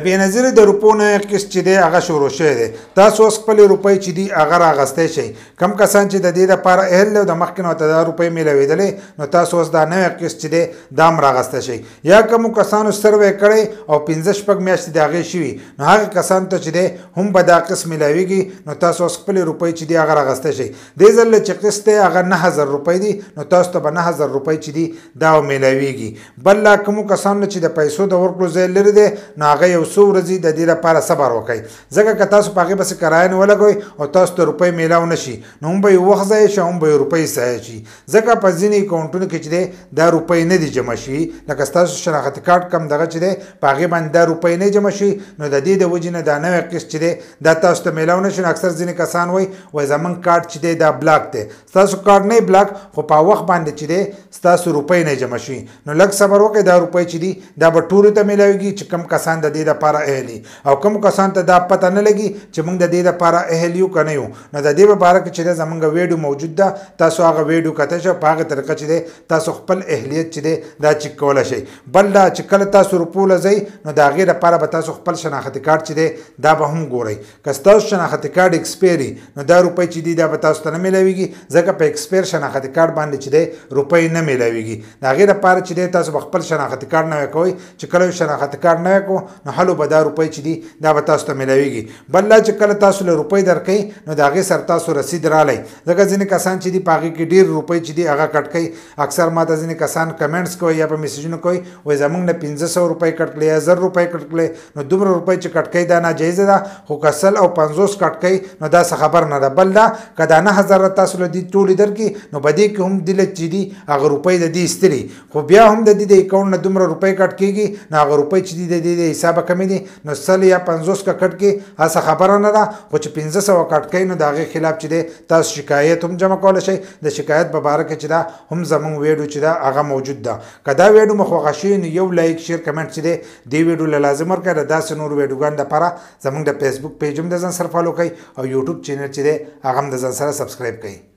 د بېنظیرې د روپو نه قسط چې دی هغه شروع شوی دی. تاسو اوس خپلې روپۍ چې دي هغه راغستی شئ. کم کسان چې د دې دپاره اهل دی او د مخکې نه ورته دا روپۍ میلاوېدلې نو تاسو اوس دا نوی قسط چې دی دا هم راغستی شئ. یا کومو کسانو سروی کړی او 15-16 میاشتې د هغې شوي نو هغې کسانو ته چې دی هم به دا قسط میلاویږي نو تاسو اوس خپلې روپۍ چې دي هغه راغستی شئ. دې ځل چې قسط دی هغه 9000 روپۍ دي نو تاسو ته به 9000 روپۍ چې دي دا میلاویږي. بل لا کومو کسانو چې د پیسو د ورکړو ځای لرې دی نو هغه یو څو ورځې د دې لپاره صبر وکړئ ځکه که تاسو په هغې پسې کرایه نه ولګوئ او تاسو ته روپۍ میلاو نه شي نو هم به یې وخت ضایع شي هم به یې روپۍ ضایع شي ځکه په ځینې اکاونټونو کې چې دی دا روپۍ نه دي جمع شي لکه ستاسو شناختي کارت کم دغه چې دی په هغې باندې دا روپۍ نه جمع شي نو د دې د وجې نه دا نوی قسط چې دی دا تاسو ته میلاو نه شي. نو اکثر ځینې کسان وایي زموږ کارت چې دی دا بلاک دی. ستاسو کارت نه بلاک خو په وخت باندې چې دی ستاسو روپۍ نه جمع شي نو لږ صبر وکړئ دا روپۍ چې دي دا به ټولو ته میلاویږي چې کم کسان د دې دپاره اهل دي او کوم کسان ته دا پته نه لګي چې موږ د دې دپاره اهل یو که نه یو نو د دې په باره کې چې دی زموږ ویډیو موجود ده تاسو هغه ویډیو کتی شئ په هغه طریقه چې دی تاسو خپل اهلیت چې دی دا چک کولی شئ. بل دا چې کله تاسو روپو له ځئ نو د هغې دپاره به تاسو خپل شناختي کارت چې دی دا به هم ګورئ. که ستاسو شناختي کارت ایکسپیر نو دا روپۍ چې دي دا به تاسو ته نه میلاویږي ځکه په ایکسپیر شناختي کارت باندې چې دی روپۍ نه میلاویږي. د هغې دپاره چې دی تاسو به خپل شناختي کارت نوی کوئ چې کله شناختي کارت نوی کړو نو هلو به دا روپۍ چې دي دا به تاسو ته میلاویږي. بل لا چې کله تاسو له روپۍ درکوئ نو د هغې سره تاسو رسید رالی ځکه ځینې کسان چې دي په هغې کې ډېر روپۍ چې دي هغه کټ کوي. اکثر ما ته ځینې کسان کمنټس کوي یا په میسیجونو کوي وایي زموږ نه 1500 روپۍ کټ کړې یا 1000 روپۍ کټ کړې نو دومره روپۍ چې کټ کوي دا ناجایزه ده خو که 100 او 50 کټ کوي نو دا څه خبر نه ده. بل دا که دا 9000 تاسو له دې ټولې درکړي نو په دې کې هم دله چې دي هغه روپۍ د دې ایستلي خو بیا هم د دې د اکاونټ نه دومره روپۍ کټ کېږي نو هغه روپۍ چې دي د دې د حسابه کمې دي نو 100 یا 50 که کټ کړي هڅه خبره نه ده خو چې 1500 کټ کوي نو د هغې خلاف چې دی تاسو شکایت هم جمع کولی شئ. د شکایت په باره کې چې دا هم زموږ ویډیو چې دا هغه موجود ده. که دا ویډیو مو خوښه شوي نو یو لایک شیر کمنټ چې دی دې ویډیو له لازم ورکړئ. د داسې نورو ویډیوګانو دپاره زموږ د فیسبوک پیج هم د ځان سره فالو کړئ او یوټیوب چینل چې دی هغه هم د ځان سره سبسکرایب کړئ.